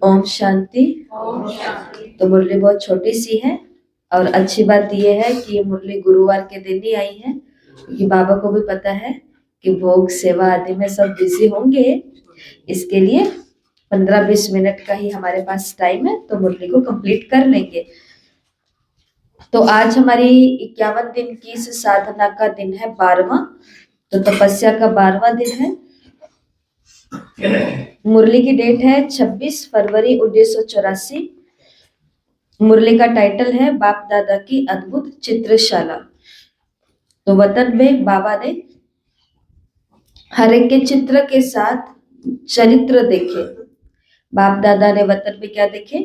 ओम शांति। तो मुरली बहुत छोटी सी है और अच्छी बात यह है कि ये मुरली गुरुवार के दिन ही आई है, क्योंकि बाबा को भी पता है कि भोग सेवा आदि में सब बिजी होंगे। इसके लिए 15-20 मिनट का ही हमारे पास टाइम है, तो मुरली को कंप्लीट कर लेंगे। तो आज हमारी 51 दिन की इस साधना का दिन है 12वां, तो तपस्या का 12वां दिन है। मुरली की डेट है 26 फरवरी 1984। मुरली का टाइटल है बाप दादा की अद्भुत चित्रशाला। तो वतन में बाबा ने हर एक के चित्र के साथ चरित्र देखे। बाप दादा ने वतन में क्या देखे?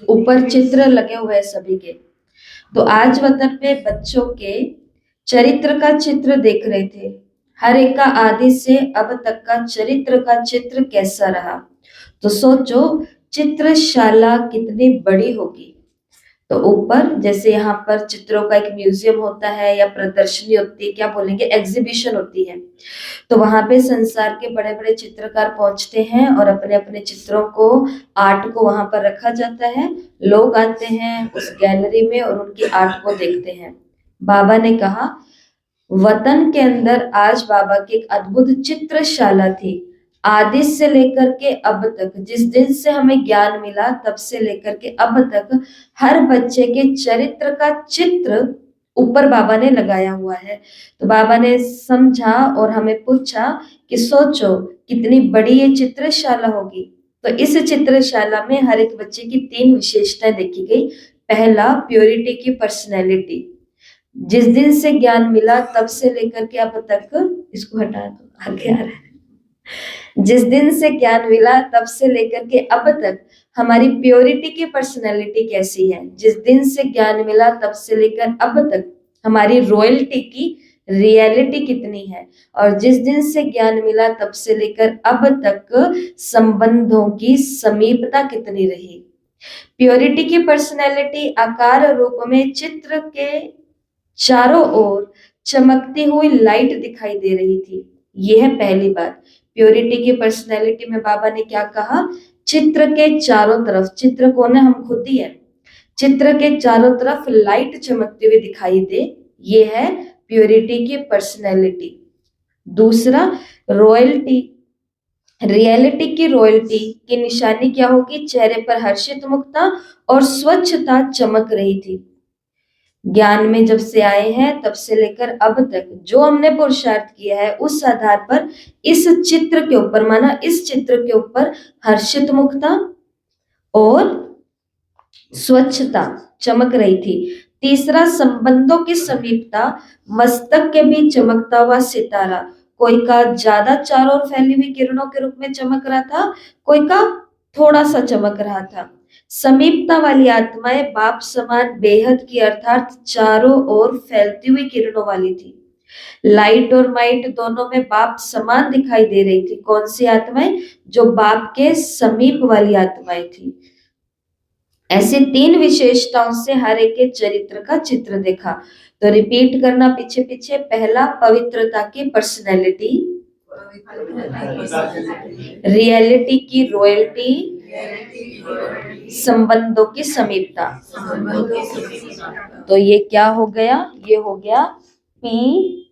ऊपर चित्र लगे हुए हैं सभी के। तो आज वतन में बच्चों के चरित्र का चित्र देख रहे थे। हर एक का आदि से अब तक का चरित्र का चित्र कैसा रहा। तो सोचो चित्रशाला कितनी बड़ी होगी। तो ऊपर जैसे यहाँ पर चित्रों का एक म्यूजियम होता है या प्रदर्शनी होती है, क्या बोलेंगे, एग्जीबिशन होती है, तो वहां पे संसार के बड़े बड़े चित्रकार पहुंचते हैं और अपने अपने चित्रों को, आर्ट को वहां पर रखा जाता है। लोग आते हैं उस गैलरी में और उनकी आर्ट को देखते हैं। बाबा ने कहा वतन के अंदर आज बाबा की एक अद्भुत चित्रशाला थी। आदि से लेकर के अब तक, जिस दिन से हमें ज्ञान मिला तब से लेकर के अब तक हर बच्चे के चरित्र का चित्र ऊपर बाबा ने लगाया हुआ है। तो बाबा ने समझा और हमें पूछा कि सोचो कितनी बड़ी ये चित्रशाला होगी। तो इस चित्रशाला में हर एक बच्चे की 3 विशेषताएं देखी गई। पहला, प्योरिटी की पर्सनैलिटी। जिस दिन से ज्ञान मिला तब से लेकर के अब तक, इसको हटा दो, आगे आ रहा है। जिस दिन से ज्ञान मिला तब से लेकर के अब तक हमारी प्योरिटी की पर्सनैलिटी कैसी है। जिस दिन से ज्ञान मिला तब से लेकर अब तक हमारी रॉयल्टी की रियलिटी कितनी है। और जिस दिन से ज्ञान मिला तब से लेकर अब तक संबंधों की समीपता कितनी रही। प्योरिटी की पर्सनैलिटी आकार रूप में चित्र के चारों ओर चमकती हुई लाइट दिखाई दे रही थी। यह है पहली बात। प्योरिटी की पर्सनैलिटी में बाबा ने क्या कहा? चित्र के चारों तरफ, चित्र कौन है? हम खुद ही है। चित्र के चारों तरफ लाइट चमकती हुई दिखाई दे, ये है प्योरिटी की पर्सनैलिटी। दूसरा, रॉयल्टी, रियलिटी की रॉयल्टी की निशानी क्या होगी? चेहरे पर हर्षित मुखता और स्वच्छता चमक रही थी। ज्ञान में जब से आए हैं तब से लेकर अब तक जो हमने पुरुषार्थ किया है, उस आधार पर इस चित्र के ऊपर, माना इस चित्र के ऊपर हर्षित मुखता और स्वच्छता चमक रही थी। तीसरा, संबंधों की समीपता, मस्तक के बीच चमकता हुआ सितारा। कोई का ज्यादा चारों ओर फैली हुई किरणों के रूप में चमक रहा था, कोई का थोड़ा सा चमक रहा था। समीपता वाली आत्माएं बाप समान बेहद की, अर्थात चारों ओर फैलती हुई किरणों वाली थी। लाइट और माइट दोनों में बाप समान दिखाई दे रही थी। कौन सी आत्माएं? जो बाप के समीप वाली आत्माएं थी। ऐसे 3 विशेषताओं से हर एक के चरित्र का चित्र देखा। तो रिपीट करना पीछे पीछे। पहला, पवित्रता की पर्सनैलिटी, रियलिटी की रॉयल्टी, संबंधों की समीपता। तो ये क्या हो गया? ये हो गया PRS।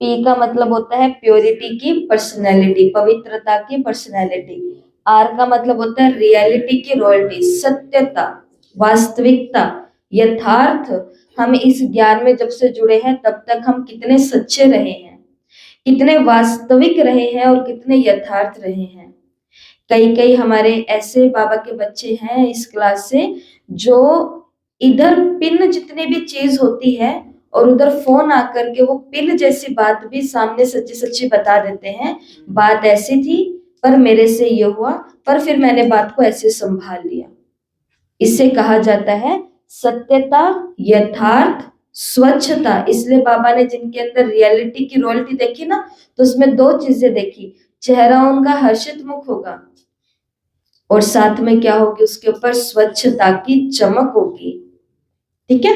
P का मतलब होता है प्योरिटी की पर्सनैलिटी, पवित्रता की पर्सनैलिटी। R का मतलब होता है रियलिटी की रॉयल्टी, सत्यता, वास्तविकता, यथार्थ। हम इस ज्ञान में जब से जुड़े हैं तब तक हम कितने सच्चे रहे हैं, कितने वास्तविक रहे हैं और कितने यथार्थ रहे हैं। कई हमारे ऐसे बाबा के बच्चे हैं इस क्लास से, जो इधर पिन जितनी भी चीज होती है और उधर फोन आकर के वो पिन जैसी बात भी सामने सच्ची सच्ची बता देते हैं। बात ऐसी थी पर मेरे से ये हुआ, पर फिर मैंने बात को ऐसे संभाल लिया। इसे कहा जाता है सत्यता, यथार्थ, स्वच्छता। इसलिए बाबा ने जिनके अंदर रियलिटी की रॉयल्टी देखी ना, तो उसमें 2 चीजें देखी। चेहरा उनका हर्षित मुख होगा और साथ में क्या होगी? उसके ऊपर स्वच्छता की चमक होगी। ठीक है।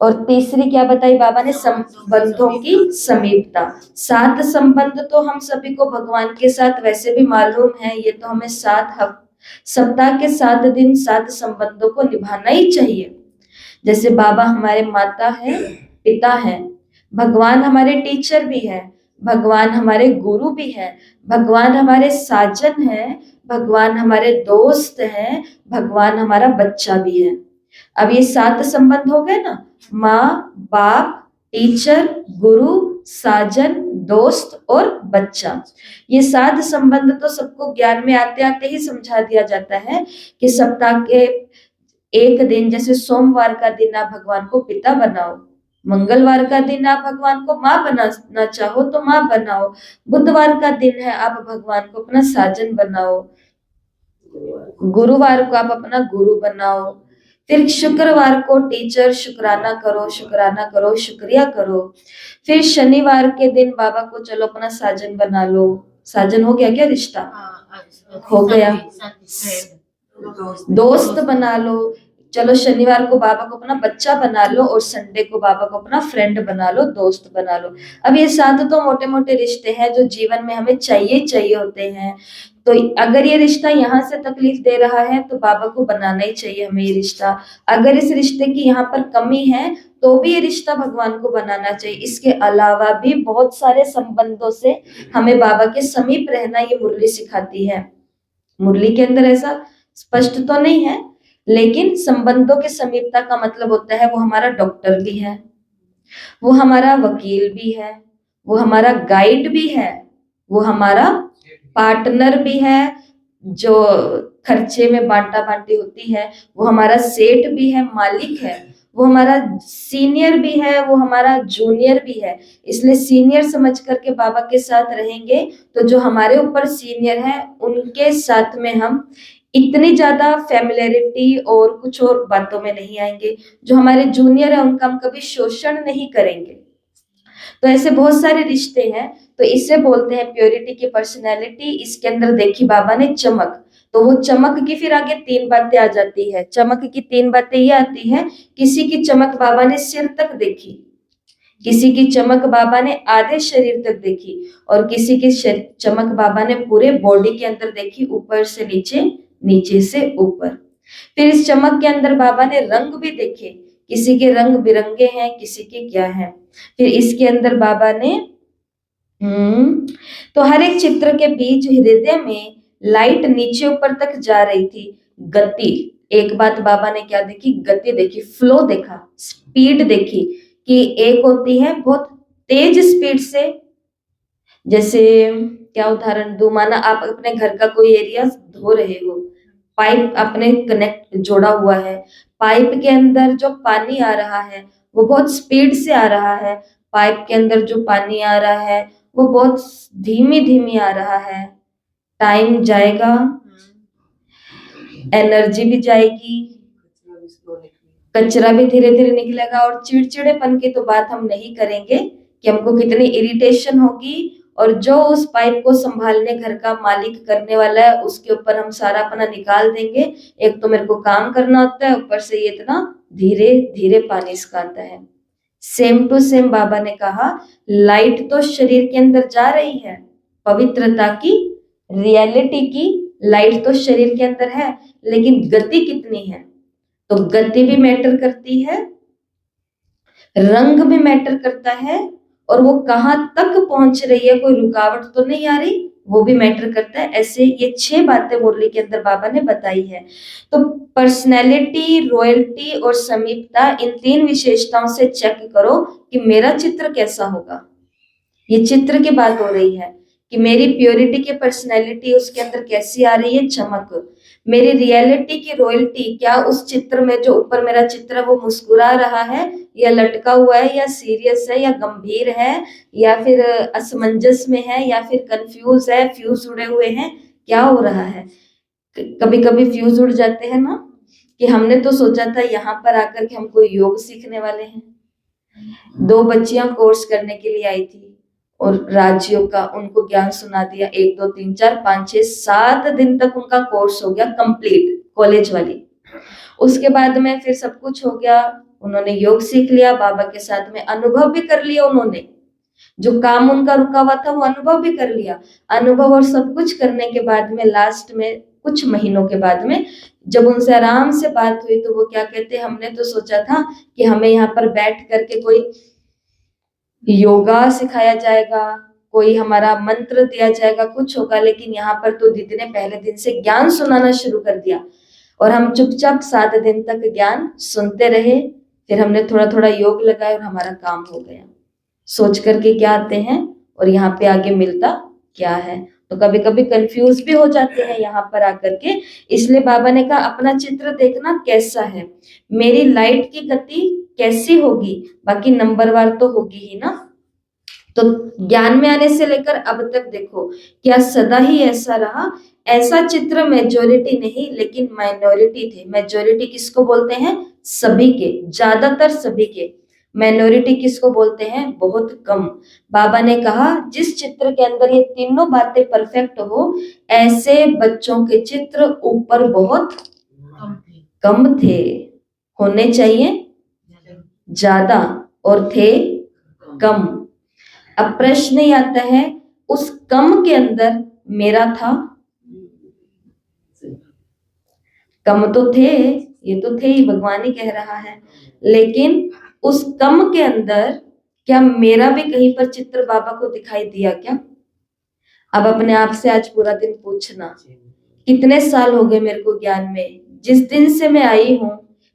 और तीसरी क्या बताई बाबा ने? संबंधों की समीपता। 7 संबंध तो हम सभी को भगवान के साथ वैसे भी मालूम है, ये तो हमें 7 सप्ताह के 7 दिन 7 संबंधों को निभाना ही चाहिए। जैसे बाबा हमारे माता है, पिता है, भगवान हमारे टीचर भी है, भगवान हमारे गुरु भी है, भगवान हमारे साजन है, भगवान हमारे दोस्त हैं, भगवान हमारा बच्चा भी है। अब ये 7 संबंध हो गए ना, माँ, बाप, टीचर, गुरु, साजन, दोस्त और बच्चा। ये 7 संबंध तो सबको ज्ञान में आते आते ही समझा दिया जाता है कि सप्ताह के एक दिन, जैसे सोमवार का दिन आप भगवान को पिता बनाओ, मंगलवार का दिन आप भगवान को माँ बनाना चाहो तो माँ बनाओ, बुधवार का दिन है आप भगवान को अपना साजन बनाओ, गुरुवार को आप अपना गुरु बनाओ, फिर शुक्रवार को टीचर, शुक्राना करो, शुक्राना करो, शुक्रिया करो। फिर शनिवार के दिन बाबा को चलो अपना साजन बना लो। साजन हो गया क्या रिश्ता? हो गया। दोस्त बना लो, चलो शनिवार को बाबा को अपना बच्चा बना लो और संडे को बाबा को अपना फ्रेंड बना लो, दोस्त बना लो। अब ये 7 तो मोटे मोटे रिश्ते हैं जो जीवन में हमें चाहिए होते हैं। तो अगर ये रिश्ता यहाँ से तकलीफ दे रहा है तो बाबा को बनाना ही चाहिए हमें ये रिश्ता। अगर इस रिश्ते की यहाँ पर कमी है तो भी ये रिश्ता भगवान को बनाना चाहिए। इसके अलावा भी बहुत सारे संबंधों से हमें बाबा के समीप रहना ये मुरली सिखाती है। मुरली के अंदर ऐसा स्पष्ट तो नहीं है, लेकिन संबंधों के समीपता का मतलब होता है वो हमारा डॉक्टर भी है, वो हमारा वकील भी है, वो हमारा गाइड भी है, वो हमारा पार्टनर भी है, जो खर्चे में बांटा बांटी होती है, वो हमारा सेठ भी है, मालिक है, वो हमारा सीनियर भी है, वो हमारा जूनियर भी है। इसलिए सीनियर समझ करके बाबा के साथ रहेंगे तो जो हमारे ऊपर सीनियर है उनके साथ में हम इतनी ज्यादा फैमिलियरिटी और कुछ और बातों में नहीं आएंगे। जो हमारे जूनियर है उनका हम कभी शोषण नहीं करेंगे। तो ऐसे बहुत सारे रिश्ते हैं, तो इसे बोलते हैं प्योरिटी की पर्सनैलिटी। इसके अंदर देखी बाबा ने चमक, तो वो चमक की फिर आगे 3 बातें आ जाती है। चमक की 3 बातें ये आती है, किसी की चमक बाबा ने सिर तक देखी, किसी की चमक बाबा ने आधे शरीर तक देखी, और किसी की चमक बाबा ने पूरे बॉडी के अंदर देखी, ऊपर से नीचे, नीचे से ऊपर। फिर इस चमक के अंदर बाबा ने रंग भी देखे, किसी के रंग बिरंगे हैं, किसी के क्या है। फिर इसके अंदर बाबा ने तो हर एक चित्र के बीच हृदय में लाइट नीचे ऊपर तक जा रही थी। गति, एक बात बाबा ने क्या देखी? गति देखी, फ्लो देखा, स्पीड देखी कि एक होती है बहुत तेज स्पीड से, जैसे क्या उदाहरण दूं, माना आप अपने घर का कोई एरिया धो रहे हो, पाइप अपने कनेक्ट जोड़ा हुआ है, पाइप के अंदर जो पानी आ रहा है वो बहुत स्पीड से आ रहा है, पाइप के अंदर जो पानी आ रहा है वो बहुत धीमी धीमी आ रहा है। टाइम जाएगा, एनर्जी भी जाएगी, कचरा भी धीरे धीरे निकलेगा, और चिड़चिड़ेपन की तो बात हम नहीं करेंगे कि हमको कितनी इरिटेशन होगी, और जो उस पाइप को संभालने घर का मालिक करने वाला है उसके ऊपर हम सारा अपना निकाल देंगे। एक तो मेरे को काम करना होता है, ऊपर से ये इतना धीरे धीरे पानी इसका आता है। सेम टू सेम बाबा ने कहा, लाइट तो शरीर के अंदर जा रही है, पवित्रता की, रियलिटी की लाइट तो शरीर के अंदर है, लेकिन गति कितनी है? तो गति भी मैटर करती है, रंग भी मैटर करता है, और वो कहाँ तक पहुंच रही है, कोई रुकावट तो नहीं आ रही, वो भी मैटर करता है। ऐसे ये 6 बातें मुरली के अंदर बाबा ने बताई है। तो पर्सनैलिटी, रॉयल्टी और समीपता, इन 3 विशेषताओं से चेक करो कि मेरा चित्र कैसा होगा। ये चित्र की बात हो रही है कि मेरी प्योरिटी की पर्सनैलिटी उसके अंदर कैसी आ रही है, चमक। मेरी रियलिटी की रॉयल्टी, क्या उस चित्र में जो ऊपर मेरा चित्र है वो मुस्कुरा रहा है या लटका हुआ है या सीरियस है या गंभीर है या फिर असमंजस में है या फिर कंफ्यूज है, फ्यूज उड़े हुए हैं, क्या हो रहा है। कभी कभी फ्यूज उड़ जाते हैं ना, कि हमने तो सोचा था यहाँ पर आकर के हमको योग सीखने वाले हैं। 2 बच्चियां कोर्स करने के लिए आई थी और राजयोग का उनको ज्ञान सुना दिया। 1 2 3 4 5 6 7 दिन तक उनका कोर्स हो गया कंप्लीट, कॉलेज वाली। उसके बाद में फिर सब कुछ हो गया, उन्होंने योग सीख लिया, बाबा के साथ में अनुभव भी कर लिया उन्होंने, जो काम उनका रुका हुआ था वो अनुभव भी कर लिया। अनुभव और सब कुछ करने के बाद में लास्ट में कुछ महीनों के बाद में जब उनसे आराम से बात हुई तो वो क्या कहते, हमने तो सोचा था कि हमें यहाँ पर बैठ करके कोई योगा सिखाया जाएगा, कोई हमारा मंत्र दिया जाएगा, कुछ होगा, लेकिन यहाँ पर तो दीदी ने पहले दिन से ज्ञान सुनाना शुरू कर दिया और हम चुपचाप 7 दिन तक ज्ञान सुनते रहे। फिर हमने थोड़ा थोड़ा योग लगाया और हमारा काम हो गया। सोच करके क्या आते हैं और यहाँ पे आगे मिलता क्या है, तो कभी कभी कंफ्यूज भी हो जाते हैं यहाँ पर आकर के। इसलिए बाबा ने कहा अपना चित्र देखना कैसा है, मेरी लाइट की गति कैसी होगी, बाकी नंबरवार तो होगी ही ना। तो ज्ञान में आने से लेकर अब तक देखो क्या सदा ही ऐसा रहा, ऐसा चित्र मेजोरिटी नहीं लेकिन माइनॉरिटी थे। मेजोरिटी किसको बोलते हैं, सभी के, ज्यादातर सभी के। माइनॉरिटी किसको बोलते हैं, बहुत कम। बाबा ने कहा जिस चित्र के अंदर ये तीनों बातें परफेक्ट हो, ऐसे बच्चों के चित्र ऊपर बहुत कम थे, होने चाहिए ज्यादा और थे कम। अब प्रश्न ही आता है उस कम के अंदर मेरा था, कम तो थे, ये तो थे ही, भगवान ही कह रहा है, लेकिन उस कम के अंदर क्या मेरा भी कहीं पर चित्र बाबा को दिखाई दिया क्या? अब अपने आप से आज पूरा दिन पूछना, कितने साल हो गए मेरे को ज्ञान में, जिस दिन से मैं आई हूं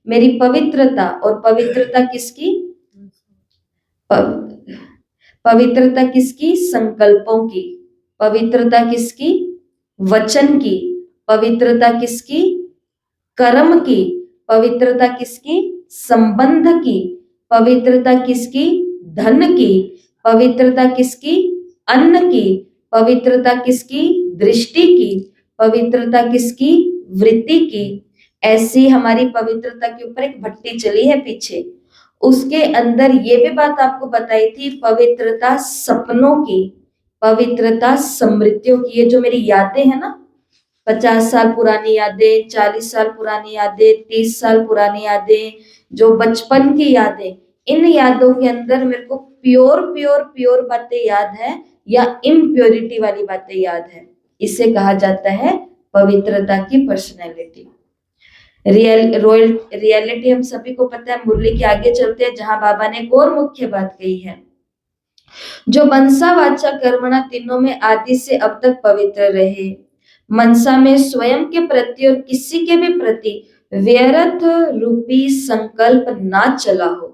मेरी पवित्रता, और पवित्रता किसकी, पवित्रता किसकी, संकल्पों की, पवित्रता किसकी, वचन की, पवित्रता किसकी, कर्म की, पवित्रता किसकी, संबंध की, पवित्रता किसकी, धन की, पवित्रता किसकी, अन्न की, पवित्रता किसकी, दृष्टि की, पवित्रता किसकी, वृत्ति की। ऐसी हमारी पवित्रता के ऊपर एक भट्टी चली है पीछे, उसके अंदर ये भी बात आपको बताई थी, पवित्रता सपनों की, पवित्रता स्मृतियों की। ये जो मेरी यादें हैं ना, 50 साल पुरानी यादें, 40 साल पुरानी यादें, 30 साल पुरानी यादें, जो बचपन की यादें, इन यादों के अंदर मेरे को प्योर प्योर प्योर बातें याद है या इम्प्योरिटी वाली बातें याद है, इसे कहा जाता है पवित्रता की पर्सनैलिटी। रियलिटी हम सभी को पता है। मुरली के आगे चलते हैं जहां बाबा ने एक और मुख्य बात कही है, जो मनसा वाचा कर्मणा तीनों में आदि से अब तक पवित्र रहे, मनसा में स्वयं के प्रति और किसी के भी प्रति व्यर्थ रूपी संकल्प ना चला हो।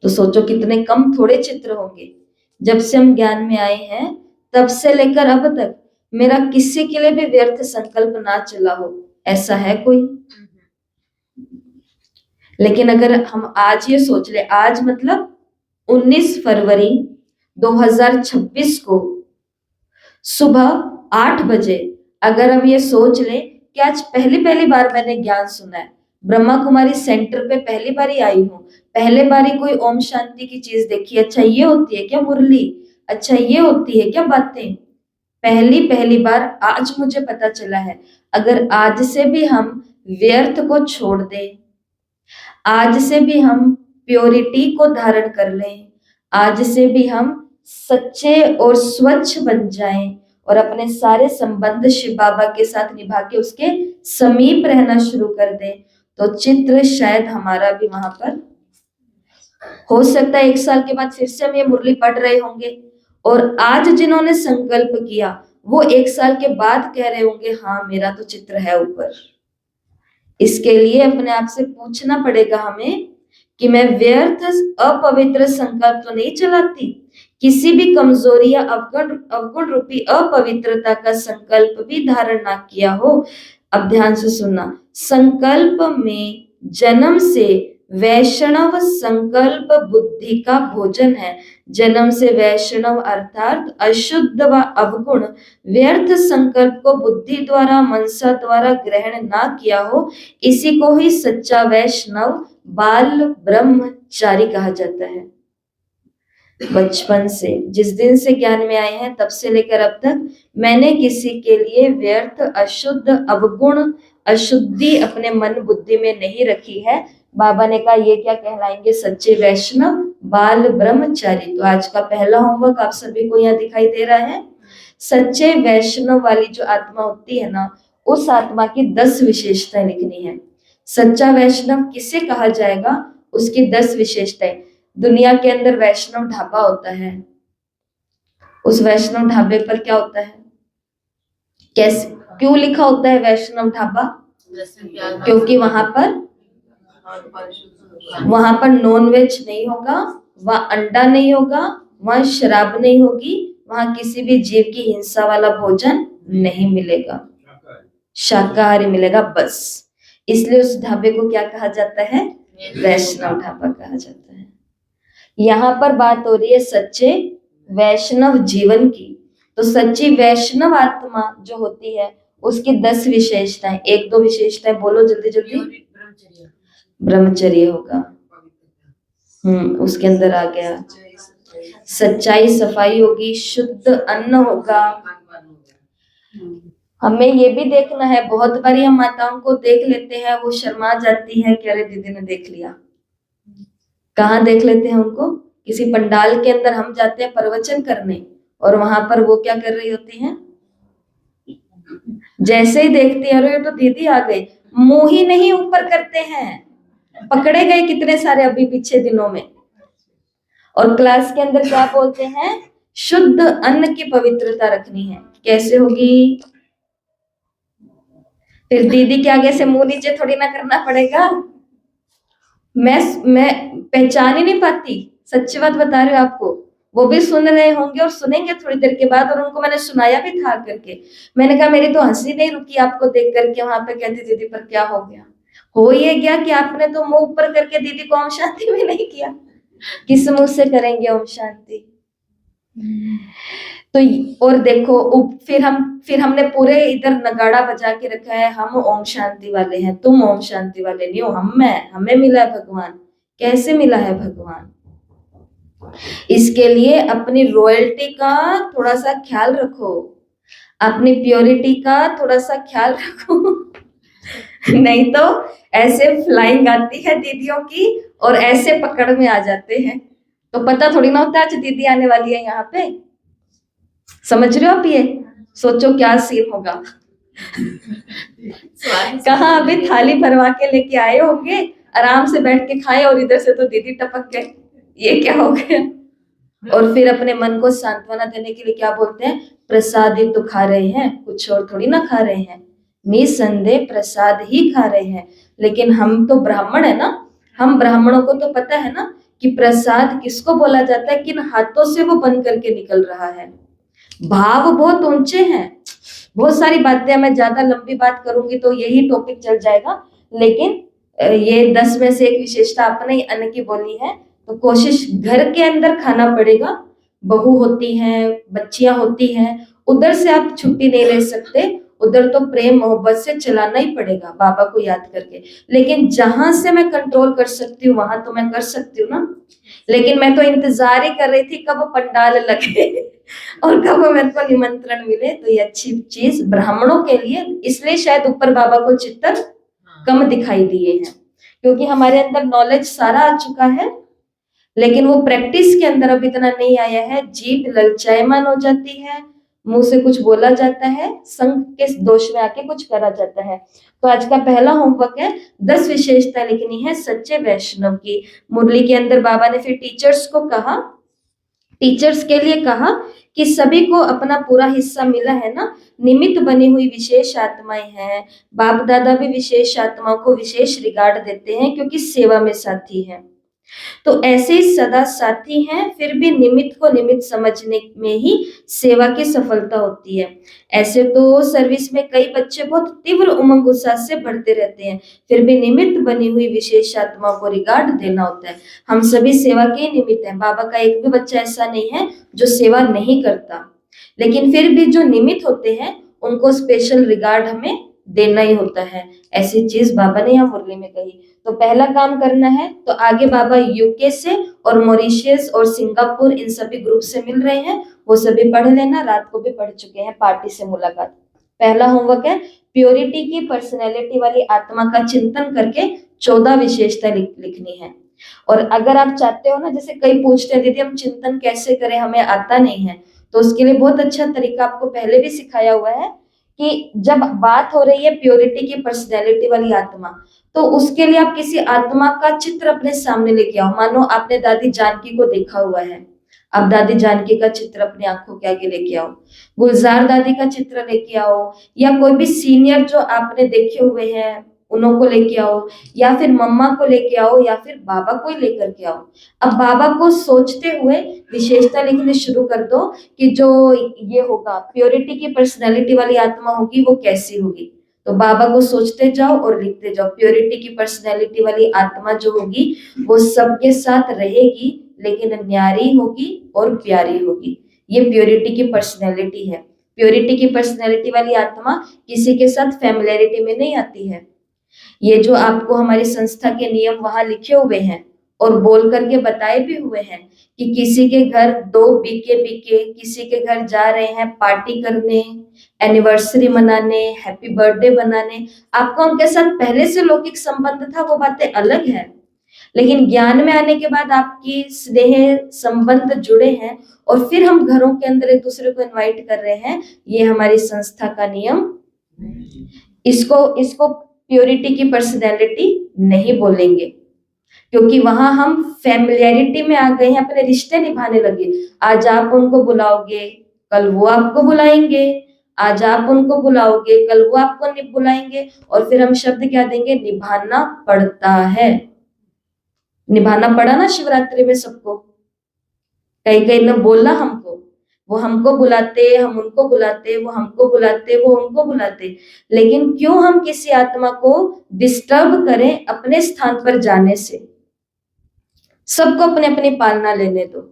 तो सोचो कितने कम थोड़े चित्र होंगे। जब से हम ज्ञान में आए हैं तब से लेकर अब तक मेरा किसी के लिए भी व्यर्थ संकल्प ना चला हो, ऐसा है कोई? लेकिन अगर हम आज ये सोच ले, आज मतलब 19 फरवरी 2026 को सुबह 8 बजे अगर हम ये सोच ले कि आज पहली बार मैंने ज्ञान सुना है, ब्रह्मा कुमारी सेंटर पे पहली बार ही आई हूँ, पहले बार ही कोई ओम शांति की चीज देखी, अच्छा ये होती है क्या मुरली, अच्छा ये होती है क्या बातें, पहली बार आज मुझे पता चला है। अगर आज से भी हम व्यर्थ को छोड़ दें, आज से भी हम प्योरिटी को धारण कर लें, आज से भी हम सच्चे और स्वच्छ बन जाएं और अपने सारे संबंध शिव बाबा के साथ निभा के उसके समीप रहना शुरू कर दें, तो चित्र शायद हमारा भी वहां पर हो सकता है 1 साल के बाद फिर से हम ये मुरली पढ़ रहे होंगे, और आज जिन्होंने संकल्प किया वो 1 साल के बाद कह रहे होंगे हाँ मेरा तो चित्र है ऊपर। इसके लिए अपने आप से पूछना पड़ेगा हमें कि मैं व्यर्थ अपवित्र संकल्प तो नहीं चलाती, किसी भी कमजोरी या अवगुण रूपी अपवित्रता का संकल्प भी धारण ना किया हो। अब ध्यान से सुनना, संकल्प में जन्म से वैष्णव संकल्प बुद्धि का भोजन है। जन्म से वैष्णव अर्थात अशुद्ध व अवगुण व्यर्थ संकल्प को बुद्धि द्वारा मनसा द्वारा ग्रहण ना किया हो, इसी को ही सच्चा वैष्णव बाल ब्रह्मचारी कहा जाता है। बचपन से, जिस दिन से ज्ञान में आए हैं तब से लेकर अब तक मैंने किसी के लिए व्यर्थ अशुद्ध अवगुण अशुद्धि अपने मन बुद्धि में नहीं रखी है, बाबा ने कहा ये क्या कहलाएंगे, सच्चे वैष्णव बाल ब्रह्मचारी। तो आज का पहला होमवर्क आप सभी को यहाँ दिखाई दे रहा है। सच्चे वैष्णव वाली जो आत्मा होती है ना, उस आत्मा की 10 विशेषताएं लिखनी है। सच्चा वैष्णव किसे कहा जाएगा, उसकी 10 विशेषताएं। दुनिया के अंदर वैष्णव ढाबा होता है, उस वैष्णव ढाबे पर क्या होता है, कैसे, क्यों लिखा होता है वैष्णव ढाबा? क्योंकि वहां पर नॉन वेज नहीं होगा, वहां अंडा नहीं होगा, वहां शराब नहीं होगी, वहां किसी भी जीव की हिंसा वाला भोजन नहीं मिलेगा, शाकाहारी मिलेगा बस। इसलिए उस ढाबे को क्या कहा जाता है, वैष्णव ढाबा कहा जाता है। यहाँ पर बात हो रही है सच्चे वैष्णव जीवन की। तो सच्ची वैष्णव आत्मा जो होती है उसकी 10 विशेषताएं, 1-2 विशेषताएं बोलो जल्दी जल्दी। ब्रह्मचर्य होगा, उसके अंदर आ गया। सच्चाई सफाई होगी, शुद्ध अन्न होगा। हमें ये भी देखना है, बहुत बारी हम माताओं को देख लेते हैं, वो शर्मा जाती है कि अरे दीदी ने देख लिया। कहाँ देख लेते हैं उनको? किसी पंडाल के अंदर हम जाते हैं प्रवचन करने, और वहां पर वो क्या कर रही होती हैं, जैसे ही देखते हैं अरे तो दीदी आ गई, मुंह ही नहीं ऊपर करते हैं। पकड़े गए कितने सारे अभी पीछे दिनों में। और क्लास के अंदर क्या बोलते हैं, शुद्ध अन्न की पवित्रता रखनी है। कैसे होगी? फिर दीदी के आगे से मुंह नीचे थोड़ी ना करना पड़ेगा। मैं पहचान ही नहीं पाती, सच्ची बात बता रही हूँ आपको। वो भी सुन रहे होंगे और सुनेंगे थोड़ी देर के बाद, और उनको मैंने सुनाया भी था करके। मैंने कहा मेरी तो हंसी नहीं रुकी आपको देख करके। वहां पे कहती दीदी पर क्या हो गया? हो ये गया कि आपने तो मुंह ऊपर करके दीदी को ओम शांति भी नहीं किया। किस मुंह से करेंगे ओम शांति? तो और देखो फिर हमने पूरे इधर नगाड़ा बजा के रखा है, हम ओम शांति वाले हैं, तुम ओम शांति वाले नहीं हो, हमें मिला है भगवान। कैसे मिला है भगवान? इसके लिए अपनी रॉयल्टी का थोड़ा सा ख्याल रखो, अपनी प्योरिटी का थोड़ा सा ख्याल रखो। नहीं तो ऐसे फ्लाइंग आती है दीदियों की और ऐसे पकड़ में आ जाते हैं। तो पता थोड़ी ना होता आज दीदी आने वाली है यहाँ पे। समझ रहे हो आप? ये सोचो क्या सीन होगा। कहाँ अभी थाली भरवा के लेके आए होंगे, आराम से बैठ के खाए, और इधर से तो दीदी टपक गए, ये क्या हो गया? और फिर अपने मन को सांत्वना देने के लिए क्या बोलते हैं, प्रसाद ही तो खा रहे हैं, कुछ और थोड़ी ना खा रहे हैं, निसंदेह प्रसाद ही खा रहे हैं। लेकिन हम तो ब्राह्मण है ना, हम ब्राह्मणों को तो पता है ना कि प्रसाद किसको बोला जाता है, किन हाथों से वो बन करके निकल रहा है। भाव बहुत ऊंचे हैं। बहुत सारी बातें, मैं ज्यादा लंबी बात करूंगी तो यही टॉपिक चल जाएगा, लेकिन ये 10 में से एक विशेषता अपने ही अन्न की बोली है। तो कोशिश घर के अंदर खाना पड़ेगा, बहू होती हैं, बच्चियां होती हैं, उधर से आप छुट्टी नहीं ले सकते, उधर तो प्रेम मोहब्बत से चलाना ही पड़ेगा बाबा को याद करके। लेकिन जहां से मैं कंट्रोल कर सकती हूँ वहां तो मैं कर सकती हूँ ना। लेकिन मैं तो इंतजार ही कर रही थी कब पंडाल लगे और कब मेरे को निमंत्रण मिले। तो ये अच्छी चीज ब्राह्मणों के लिए, इसलिए शायद ऊपर बाबा को चित्तर कम दिखाई दिए हैं, क्योंकि हमारे अंदर नॉलेज सारा आ चुका है, लेकिन वो प्रैक्टिस के अंदर अब इतना नहीं आया है। जीभ ललचायमान हो जाती है, मुंह से कुछ बोला जाता है, संग के दोष में आके कुछ करा जाता है। तो आज का पहला होमवर्क है 10 विशेषता लिखनी है सच्चे वैष्णव की। मुरली के अंदर बाबा ने फिर टीचर्स के लिए कहा कि सभी को अपना पूरा हिस्सा मिला है ना, निमित्त बनी हुई विशेष आत्माएं हैं। बाप दादा भी विशेष आत्माओं को विशेष रिगार्ड देते हैं क्योंकि सेवा में साथी हैं। तो ऐसे ही सदा साथी हैं, फिर भी निमित्त को निमित्त समझने में ही सेवा की सफलता होती है। ऐसे तो सर्विस में कई बच्चे बहुत तीव्र उमंग उत्साह से बढ़ते रहते हैं, फिर भी निमित्त बनी हुई विशेष आत्माओं को रिगार्ड देना होता है। हम सभी सेवा के निमित्त हैं। बाबा का एक भी बच्चा ऐसा नहीं है जो सेवा नहीं करता, लेकिन फिर भी जो निमित्त होते हैं उनको स्पेशल रिगार्ड हमें देना ही होता है। ऐसी चीज बाबा ने यहाँ मुरली में कही। तो पहला काम करना है, तो आगे बाबा यूके से और मॉरिशस और सिंगापुर इन सभी ग्रुप से मिल रहे हैं, वो सभी पढ़ लेना। रात को भी पढ़ चुके हैं पार्टी से मुलाकात। पहला होमवर्क है प्योरिटी की पर्सनैलिटी वाली आत्मा का चिंतन करके 14 विशेषता लिखनी है। और अगर आप चाहते हो ना, जैसे कई पूछते हैं दीदी हम चिंतन कैसे करें, हमें आता नहीं है, तो उसके लिए बहुत अच्छा तरीका आपको पहले भी सिखाया हुआ है कि जब बात हो रही है प्योरिटी की पर्सनैलिटी वाली आत्मा, तो उसके लिए आप किसी आत्मा का चित्र अपने सामने लेके आओ। मानो आपने दादी जानकी को देखा हुआ है, आप दादी जानकी का चित्र अपनी आंखों के आगे लेके आओ, गुलजार दादी का चित्र लेके आओ, या कोई भी सीनियर जो आपने देखे हुए हैं उनको लेके आओ, या फिर मम्मा को लेके आओ, या फिर बाबा को ही लेकर के आओ। अब बाबा को सोचते हुए विशेषता लिखने शुरू कर दो कि जो ये होगा प्योरिटी की पर्सनैलिटी वाली आत्मा होगी वो कैसी होगी। तो बाबा को सोचते जाओ और लिखते जाओ, प्योरिटी की पर्सनैलिटी वाली आत्मा जो होगी वो सबके साथ रहेगी, लेकिन न्यारी होगी और प्यारी होगी। ये प्योरिटी की पर्सनैलिटी है। प्योरिटी की पर्सनैलिटी वाली आत्मा किसी के साथ फैमिलियरिटी में नहीं आती है। ये जो आपको हमारी संस्था के नियम वहां लिखे हुए हैं और बोल करके बताए भी हुए हैं कि किसी के घर 2 बीके बीके किसी के घर जा रहे हैं पार्टी करने, एनिवर्सरी मनाने, हैप्पी बर्थडे बनाने, आपका उनके साथ पहले से लौकिक संबंध था, वो बातें अलग है। लेकिन ज्ञान में आने के बाद आपकी स्नेह संबंध जुड़े हैं और फिर हम घरों के अंदर एक दूसरे को इनवाइट कर रहे हैं, ये हमारी संस्था का नियम। इसको इसको प्योरिटी की पर्सनैलिटी नहीं बोलेंगे, क्योंकि वहां हम फैमिलियरिटी में आ गए हैं, अपने रिश्ते निभाने लगे। आज आप उनको बुलाओगे, कल वो आपको बुलाएंगे, आज आप उनको बुलाओगे, कल वो आपको बुलाएंगे, और फिर हम शब्द क्या देंगे, निभाना पड़ता है। निभाना पड़ा ना शिवरात्रि में सबको, कई कई ने बोला हमको, वो हमको बुलाते, हम उनको बुलाते, वो हमको बुलाते, वो उनको बुलाते, लेकिन क्यों हम किसी आत्मा को डिस्टर्ब करें अपने स्थान पर जाने से। सबको अपने अपनी पालना लेने दो,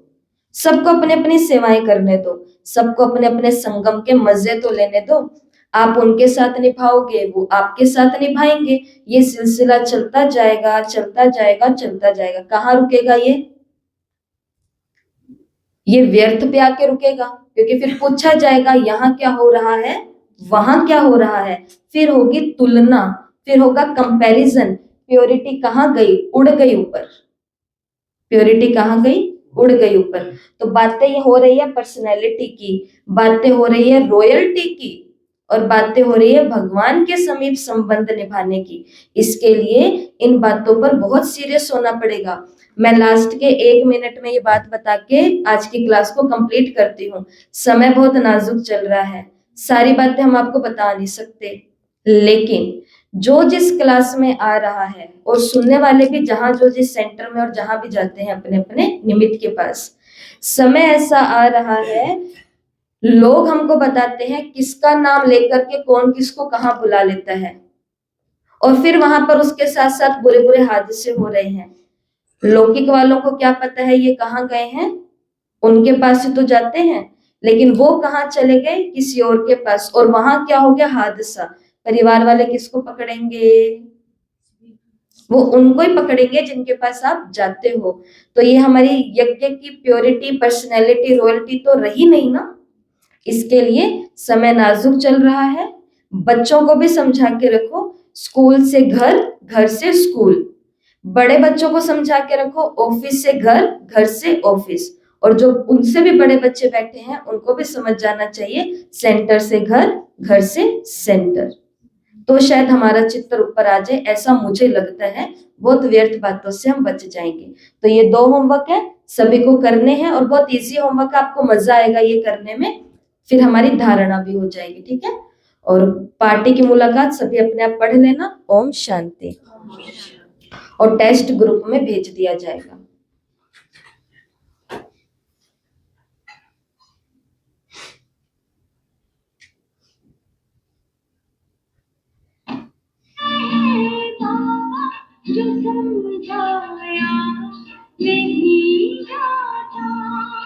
सबको अपने अपनी सेवाएं करने दो, सबको अपने अपने संगम के मजे तो लेने दो। आप उनके साथ निभाओगे, वो आपके साथ निभाएंगे, ये सिलसिला चलता जाएगा चलता जाएगा चलता जाएगा। कहाँ रुकेगा ये व्यर्थ पे आके रुकेगा, क्योंकि फिर पूछा जाएगा यहाँ क्या हो रहा है, वहां क्या हो रहा है, फिर होगी तुलना, फिर होगा कंपैरिजन। प्योरिटी कहाँ गई, उड़ गई ऊपर। प्योरिटी कहाँ गई, उड़ गई ऊपर। तो बातें ये हो रही है पर्सनैलिटी की, बातें हो रही है रॉयल्टी की, और बातें हो रही है भगवान के समीप संबंध निभाने की। इसके लिए इन बातों पर बहुत सीरियस होना पड़ेगा। मैं लास्ट के 1 मिनट में ये बात बता के आज की क्लास को कंप्लीट करती हूँ। समय बहुत नाजुक चल रहा है, सारी बातें हम आपको बता नहीं सकते, लेकिन जो जिस क्लास में आ रहा है और सुनने वाले भी जहां जो जिस सेंटर में और जहां भी जाते हैं अपने अपने निमित्त के पास, समय ऐसा आ रहा है, लोग हमको बताते हैं किसका नाम लेकर के कौन किसको कहाँ बुला लेता है, और फिर वहां पर उसके साथ साथ बुरे बुरे हादसे हो रहे हैं। लौकिक वालों को क्या पता है ये कहाँ गए हैं, उनके पास ही तो जाते हैं, लेकिन वो कहाँ चले गए, किसी और के पास, और वहां क्या हो गया, हादसा। परिवार वाले किसको पकड़ेंगे, वो उनको ही पकड़ेंगे जिनके पास आप जाते हो। तो ये हमारी यज्ञ की प्योरिटी, पर्सनैलिटी, रॉयल्टी तो रही नहीं ना। इसके लिए समय नाजुक चल रहा है। बच्चों को भी समझा के रखो, स्कूल से घर, घर से स्कूल। बड़े बच्चों को समझा के रखो, ऑफिस से घर, घर से ऑफिस। और जो उनसे भी बड़े बच्चे बैठे हैं उनको भी समझ जाना चाहिए, सेंटर से घर, घर से सेंटर। तो शायद हमारा चित्र ऊपर आ जाए, ऐसा मुझे लगता है। बहुत व्यर्थ बातों से हम बच जाएंगे। तो ये 2 होमवर्क है, सभी को करने हैं, और बहुत इजी होमवर्क, आपको मजा आएगा ये करने में, फिर हमारी धारणा भी हो जाएगी, ठीक है। और पार्टी की मुलाकात सभी अपने आप पढ़ लेना। ओम शांति। और टेस्ट ग्रुप में भेज दिया जाएगा। जो समझाया नहीं जाता।